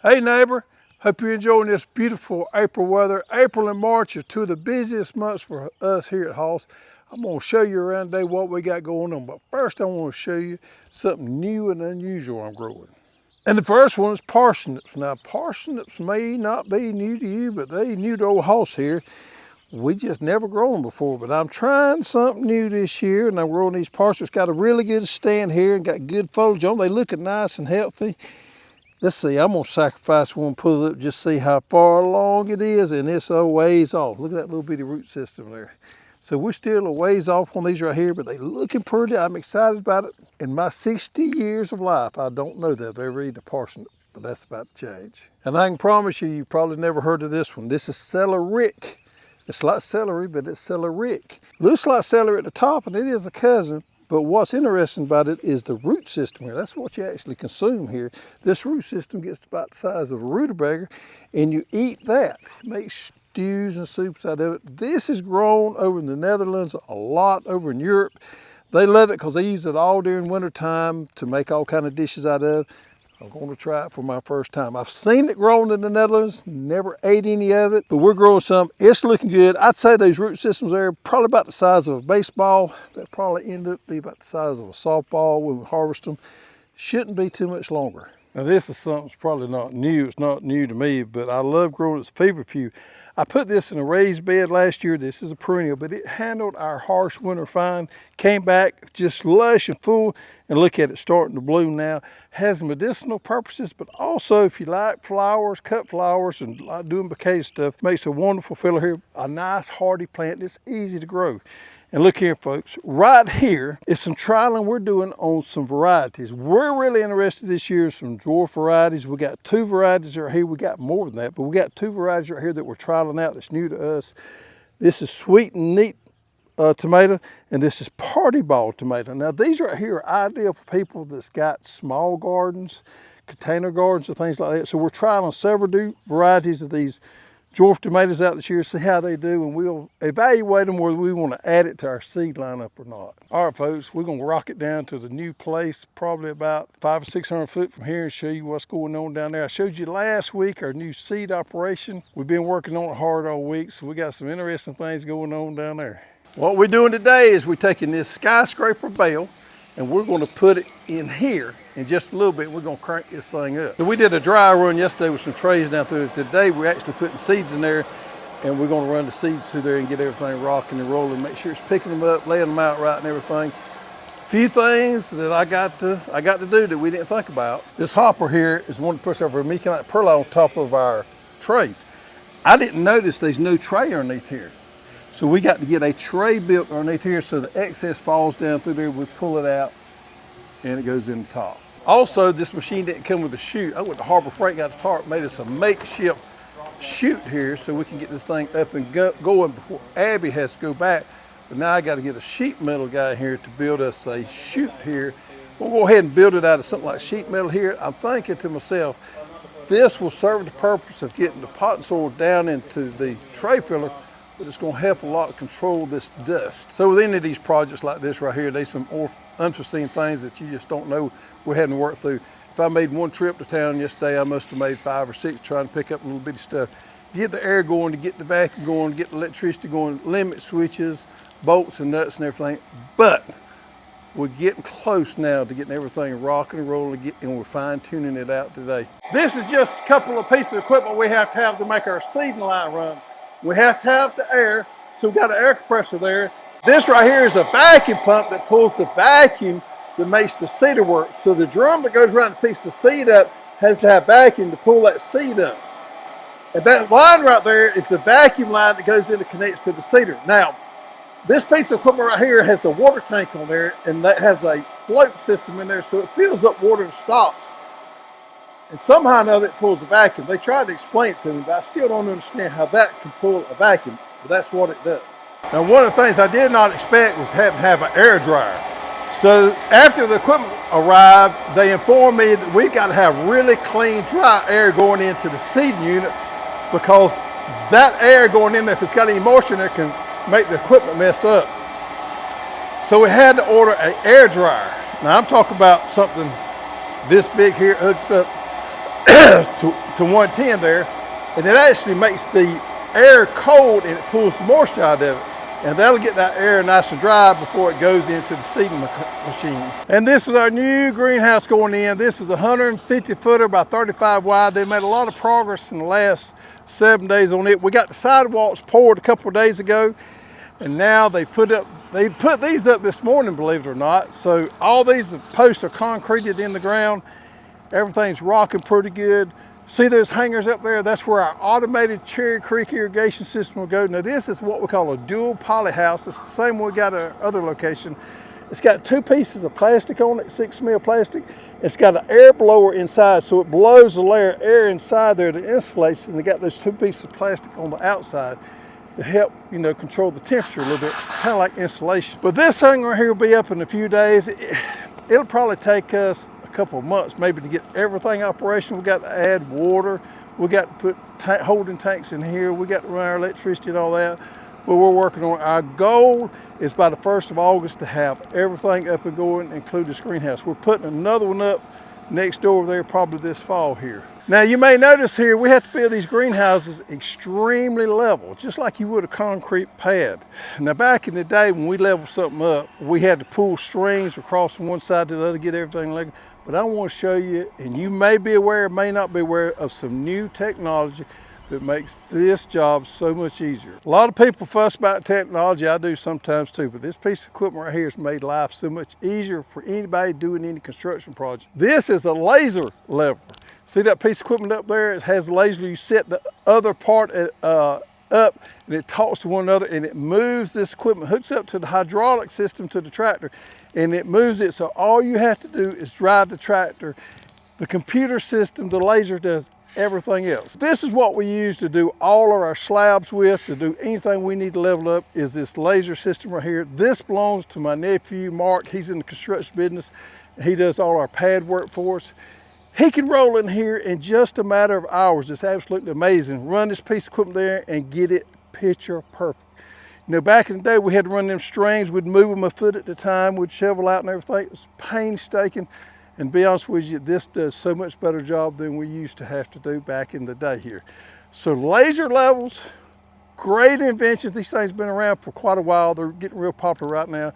Hey neighbor, hope you're enjoying this beautiful April weather. April and March are two of the busiest months for us here at Hoss. I'm going to show you around today what we got going on, but first I want to show you something new and unusual I'm growing. And the first one is parsnips. Now parsnips may not be new to you, but they new to old Hoss here. We just never grown them before, but I'm trying something new this year, and I'm growing these parsnips. Got a really good stand here and got good foliage on them. They looking nice and healthy. Let's see, I'm gonna sacrifice one, pull it up, just see how far along it is, and it's a ways off. Look at that little bitty root system there. So we're still a ways off on these right here, but they looking pretty. I'm excited about it. In my 60 years of life, I don't know that I've ever eaten a parsnip, but that's about to change. And I can promise you, you've probably never heard of this one. This is celeriac. It's like celery, but it's celeriac. Looks like celery at the top, and it is a cousin. But what's interesting about it is the root system here. That's what you actually consume here. This root system gets about the size of a rutabaga, and you eat that. Make stews and soups out of it. This is grown over in the Netherlands, a lot over in Europe. They love it because they use it all during winter time to make all kind of dishes out of. I'm going to try it for my first time. I've seen it grown in the Netherlands, never ate any of it, but we're growing some. It's looking good. I'd say those root systems there are probably about the size of a baseball. They'll probably end up be about the size of a softball when we harvest them. Shouldn't be too much longer. Now this is something that's probably not new. It's not new to me, but I love growing its feverfew. I put this in a raised bed last year. This is a perennial, but it handled our harsh winter fine. Came back just lush and full, and look at it starting to bloom now. Has medicinal purposes, but also if you like flowers, cut flowers, and like doing bouquet stuff, makes a wonderful filler here. A nice hardy plant that's easy to grow. And look here, folks, right here is some trialing we're doing on some varieties. We're really interested this year in some dwarf varieties. We got two varieties right here. We got more than that, but we got two varieties right here that we're trialing out that's new to us. This is sweet and neat tomato, and this is party ball tomato. Now these right here are ideal for people that's got small gardens, container gardens, and things like that. So we're trialing several varieties of these dwarf tomatoes out this year, see how they do, and we'll evaluate them whether we want to add it to our seed lineup or not. All right, folks, we're going to rock it down to the new place, probably about 500 or 600 foot from here, and show you what's going on down there. I showed you last week our new seed operation. We've been working on it hard all week, so we got some interesting things going on down there. What we're doing today is we're taking this skyscraper bale, and we're going to put it in here in just a little bit. We're going to crank this thing up. So we did a dry run yesterday with some trays down through it. Today we're actually putting seeds in there, and we're going to run the seeds through there and get everything rocking and rolling, make sure it's picking them up, laying them out right and everything. Few things that I got to do that we didn't think about. This hopper here is one to push over me, kind of perlite on top of our trays. I didn't notice there's no tray underneath here. So we got to get a tray built underneath here so the excess falls down through there. We pull it out and it goes in the top. Also, this machine didn't come with a chute. I went to Harbor Freight, got a tarp, made us a makeshift chute here so we can get this thing up and going before Abby has to go back. But now I got to get a sheet metal guy here to build us a chute here. We'll go ahead and build it out of something like sheet metal here. I'm thinking to myself, this will serve the purpose of getting the pot and soil down into the tray filler, but it's going to help a lot control this dust. So with any of these projects like this right here, there's some unforeseen things that you just don't know we're having to work through. If I made one trip to town yesterday, I must have made 5 or 6 trying to pick up a little bitty stuff. To get the air going, to get the vacuum going, to get the electricity going, limit switches, bolts and nuts and everything. But we're getting close now to getting everything rocking and rolling, and we're fine tuning it out today. This is just a couple of pieces of equipment we have to make our seeding line run. We have to have the air, so we've got an air compressor there. This right here is a vacuum pump that pulls the vacuum that makes the seeder work. So the drum that goes around to piece the seed up has to have vacuum to pull that seed up. And that line right there is the vacuum line that goes in and connects to the seeder. Now, this piece of equipment right here has a water tank on there, and that has a float system in there, so it fills up water and stops. And somehow or another it pulls a vacuum. They tried to explain it to me, but I still don't understand how that can pull a vacuum, but that's what it does. Now one of the things I did not expect was having to have an air dryer. So after the equipment arrived, they informed me that we've got to have really clean, dry air going into the seeding unit, because that air going in there, if it's got any moisture in there, can make the equipment mess up. So we had to order an air dryer. Now I'm talking about something this big here, hooks up to 110 there, and it actually makes the air cold and it pulls the moisture out of it. And that'll get that air nice and dry before it goes into the seeding machine. And this is our new greenhouse going in. This is a 150 footer by 35 wide. They made a lot of progress in the last 7 days on it. We got the sidewalks poured a couple of days ago, and now they put these up this morning, believe it or not. So all these posts are concreted in the ground. Everything's rocking pretty good. See those hangers up there? That's where our automated Cherry Creek irrigation system will go. Now this is what we call a dual poly house. It's the same one we got at our other location. It's got 2 pieces of plastic on it, 6 mil plastic. It's got an air blower inside, so it blows the layer of air inside there that insulates, and they got those 2 pieces of plastic on the outside to help, you know, control the temperature a little bit, kind of like insulation. But this hanger here will be up in a few days. It'll probably take us couple of months maybe to get everything operational. We got to add water, we got to put holding tanks in here, we got to run our electricity and all that, but we're working on it. Our goal is by the 1st of August to have everything up and going, including this greenhouse. We're putting another one up next door there probably this fall here. Now you may notice here we have to build these greenhouses extremely level, just like you would a concrete pad. Now back in the day when we leveled something up, we had to pull strings across from one side to the other to get everything level. But I want to show you, and you may be aware, may not be aware of some new technology that makes this job so much easier. A lot of people fuss about technology, I do sometimes too, but this piece of equipment right here has made life so much easier for anybody doing any construction project. This is a laser leveler. See that piece of equipment up there? It has a laser. You set the other part up and it talks to one another and it moves this equipment, hooks up to the hydraulic system to the tractor, and it moves it. So all you have to do is drive the tractor. The computer system, the laser does everything else. This is what we use to do all of our slabs with, to do anything we need to level up, is this laser system right here. This belongs to my nephew, Mark. He's in the construction business. He does all our pad work for us. He can roll in here in just a matter of hours. It's absolutely amazing. Run this piece of equipment there and get it picture perfect. You know, back in the day, we had to run them strings. We'd move them a foot at a time. We'd shovel out and everything. It was painstaking. And to be honest with you, this does so much better job than we used to have to do back in the day here. So laser levels, great inventions. These things have been around for quite a while. They're getting real popular right now.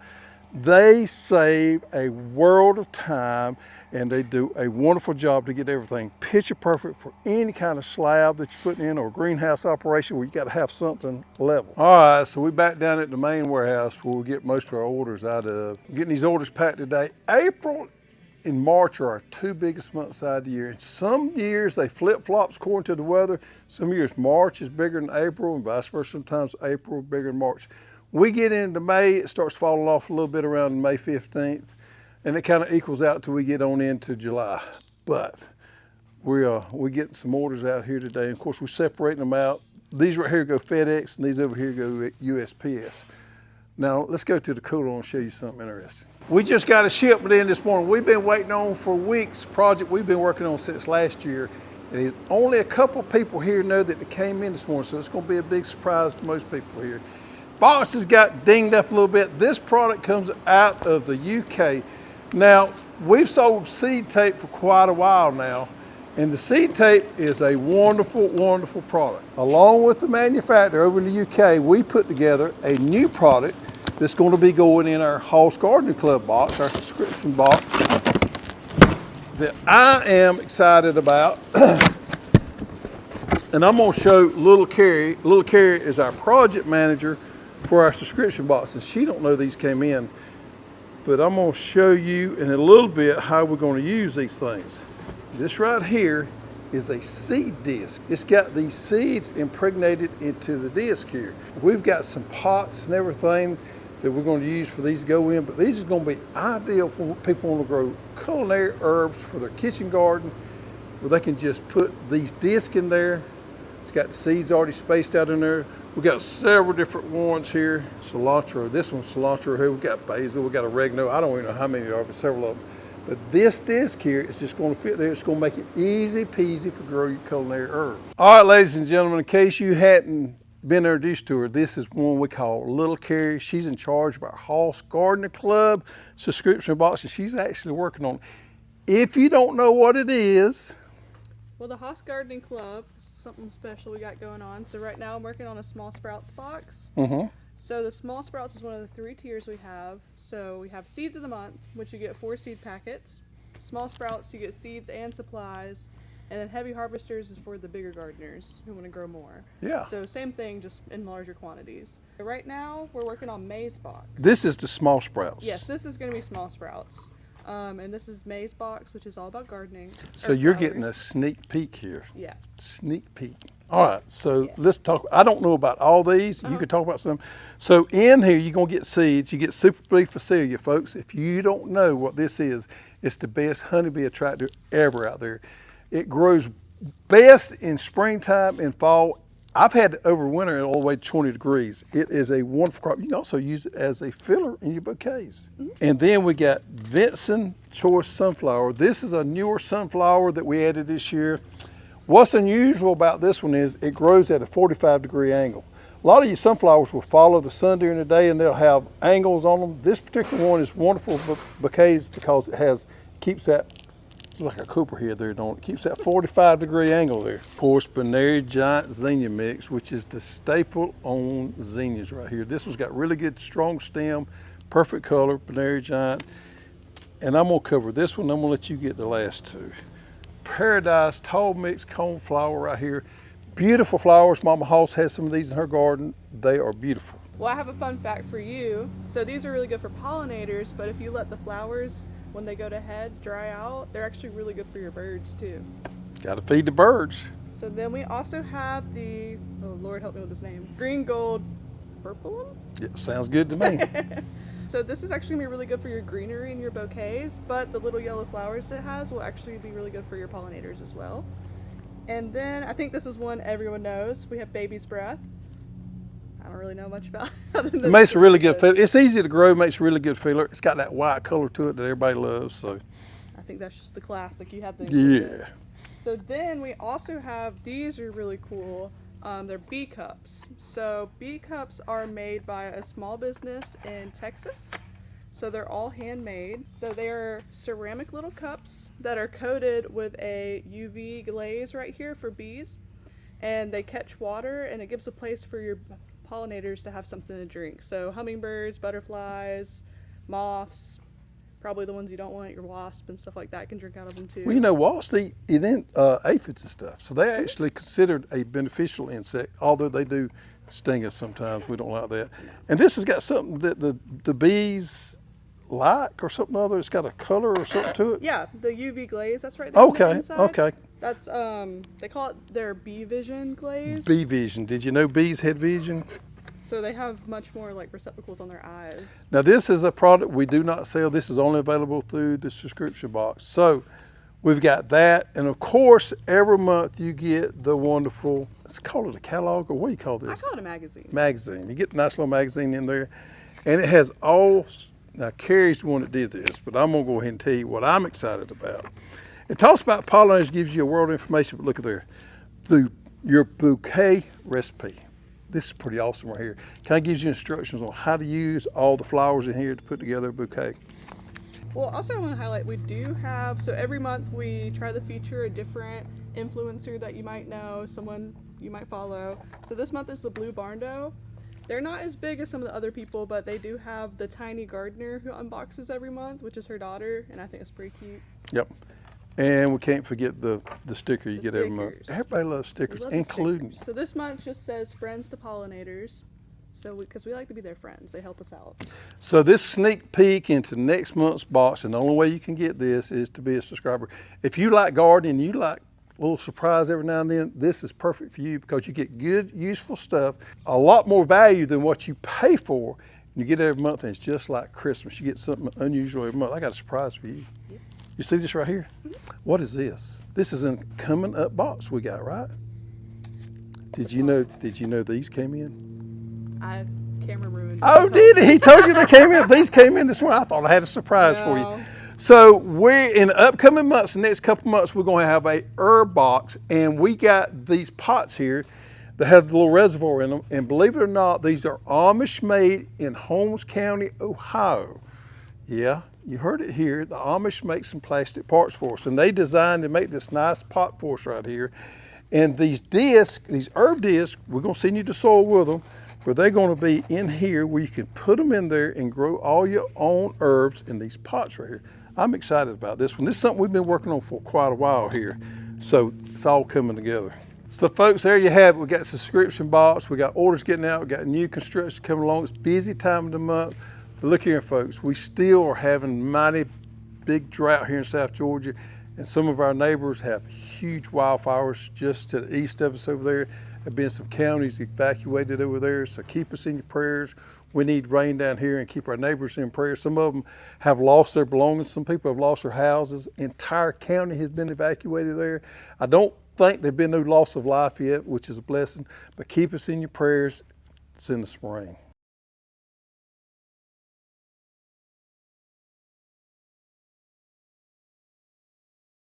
They save a world of time, and they do a wonderful job to get everything picture perfect for any kind of slab that you're putting in, or greenhouse operation where you got to have something level. All right, so we're back down at the main warehouse where we get most of our orders out of. Getting these orders packed today. April and March are our 2 biggest months out of the year. And some years they flip-flops according to the weather. Some years March is bigger than April and vice versa. Sometimes April is bigger than March. We get into May, it starts falling off a little bit around May 15th, and it kind of equals out till we get on into July. But we're getting some orders out here today. And of course, we're separating them out. These right here go FedEx, and these over here go USPS. Now, let's go to the cooler and show you something interesting. We just got a shipment in this morning. We've been waiting on for weeks, project we've been working on since last year. And only a couple people here know that it came in this morning, so it's going to be a big surprise to most people here. Boxes got dinged up a little bit. This product comes out of the UK. Now, we've sold seed tape for quite a while now, and the seed tape is a wonderful, wonderful product. Along with the manufacturer over in the UK, we put together a new product that's going to be going in our House Gardening Club box, our subscription box, that I am excited about. And I'm going to show little Keri. Little Keri is our project manager for our subscription boxes. She don't know these came in, but I'm going to show you in a little bit how we're going to use these things. This right here is a seed disc. It's got these seeds impregnated into the disc here. We've got some pots and everything that we're going to use for these to go in, but these are going to be ideal for people who want to grow culinary herbs for their kitchen garden, where they can just put these discs in there. It's got the seeds already spaced out in there. We've got several different ones here. Cilantro, this one's cilantro here. We've got basil, we've got oregano. I don't even know how many there are, but several of them. But this disc here is just going to fit there. It's going to make it easy peasy for growing your culinary herbs. All right, ladies and gentlemen, in case you hadn't been introduced to her, this is one we call Little Keri. She's in charge of our House Gardening Club subscription box, and she's actually working on it. If you don't know what it is, Well, the Haas Gardening Club is something special we got going on. So right now I'm working on a small sprouts box. So the small sprouts is one of the 3 tiers we have. So we have seeds of the month, which you get 4 seed packets. Small sprouts, you get seeds and supplies. And then heavy harvesters is for the bigger gardeners who want to grow more. Yeah. So same thing, just in larger quantities. Right now we're working on maize box. This is the small sprouts. Yes, this is going to be small sprouts. And this is maize box, which is all about gardening. So you're getting a sneak peek here. Yeah. Sneak peek. All right, so let's talk. I don't know about all these. You can talk about some. So in here, you're going to get seeds. You get super bee Phacelia, folks. If you don't know what this is, it's the best honeybee attractor ever out there. It grows best in springtime and fall. I've had it overwinter all the way to 20 degrees. It is a wonderful crop. You can also use it as a filler in your bouquets. And then we got Vincent Choice Sunflower. This is a newer sunflower that we added this year. What's unusual about this one is it grows at a 45-degree angle. A lot of your sunflowers will follow the sun during the day and they'll have angles on them. This particular one is wonderful bouquets because it keeps that, it's like a Cooper head there, don't it? Keeps that 45-degree angle there. Of course, Benary Giant Zinnia Mix, which is the staple on zinnias right here. This one's got really good strong stem, perfect color, Benary Giant. And I'm gonna cover this one, I'm gonna let you get the last 2. Paradise Tall Mix Coneflower right here. Beautiful flowers. Mama Hoss has some of these in her garden. They are beautiful. Well, I have a fun fact for you. So these are really good for pollinators, but if you let the flowers, when they go to head, dry out, they're actually really good for your birds too. Got to feed the birds. So then we also have the, oh Lord help me with this name, green gold purpleum? Yeah, sounds good to me. So this is actually gonna be really good for your greenery and your bouquets, but the little yellow flowers it has will actually be really good for your pollinators as well. And then I think this is one everyone knows. We have Baby's Breath. I don't really know much about it. It makes a really good filler. It's easy to grow, makes a really good filler. It's got that white color to it that everybody loves. So I think that's just the classic. You have the yeah. So then we also have, these are really cool. They're bee cups. So bee cups are made by a small business in Texas. So they're all handmade. So they are ceramic little cups that are coated with a UV glaze right here for bees. And they catch water and it gives a place for your pollinators to have something to drink. So hummingbirds, butterflies, moths, probably the ones you don't want, your wasp and stuff like that can drink out of them too. Well, you know, wasps eat aphids and stuff. So they're actually considered a beneficial insect, although they do sting us sometimes. We don't like that. And this has got something that the bees like or something other. It's got a color or something to it. Yeah, the UV glaze, that's right there on the inside. Okay. That's, they call it their bee vision glaze. Bee vision. Did you know bees had vision? So they have much more like receptacles on their eyes. Now this is a product we do not sell. This is only available through the subscription box. So we've got that. And of course, every month you get the wonderful, let's call it a catalog, or what do you call this? I call it a magazine. Magazine. You get a nice little magazine in there. And it has all, now Keri's the one that did this, but I'm gonna go ahead and tell you what I'm excited about. It talks about pollinators, gives you a world of information, but look at there. Your bouquet recipe. This is pretty awesome right here. Kind of gives you instructions on how to use all the flowers in here to put together a bouquet. Well, also I want to highlight, we do have, so every month we try to feature a different influencer that you might know, someone you might follow. So this month is the Blue Barndo. They're not as big as some of the other people, but they do have the Tiny Gardener who unboxes every month, which is her daughter, and I think it's pretty cute. Yep. And we can't forget the sticker you get every month. Everybody loves stickers, including. So this month just says friends to pollinators. So because we like to be their friends, they help us out. So this sneak peek into next month's box, and the only way you can get this is to be a subscriber. If you like gardening, you like a little surprise every now and then, this is perfect for you because you get good, useful stuff, a lot more value than what you pay for. And you get it every month, and it's just like Christmas. You get something unusual every month. I got a surprise for you. Yep. You see this right here? Mm-hmm. What is this? This is a coming up box we got, right? Did you know these came in? Camera ruined. Oh, did he? He told you they came in. These came in this morning. I thought I had a surprise for you. So we're in the upcoming months, the next couple months, we're going to have a herb box, and we got these pots here that have the little reservoir in them. And believe it or not, these are Amish made in Holmes County, Ohio. Yeah, You heard it here. The Amish make some plastic parts for us, and they designed to make this nice pot for us right here. And these discs, these herb discs, we're gonna send you the soil with them, where they're gonna be in here where you can put them in there and grow all your own herbs in these pots right here. I'm excited about this one. This is something we've been working on for quite a while here. So it's all coming together. So folks, there you have it. We got a subscription box. We got orders getting out. We got new construction coming along. It's a busy time of the month. But look here, folks, we still are having mighty big drought here in South Georgia, and some of our neighbors have huge wildfires just to the east of us over there. There have been some counties evacuated over there, so keep us in your prayers. We need rain down here, and keep our neighbors in prayer. Some of them have lost their belongings. Some people have lost their houses. Entire county has been evacuated there. I don't think there's been no loss of life yet, which is a blessing, but keep us in your prayers. Send us some rain.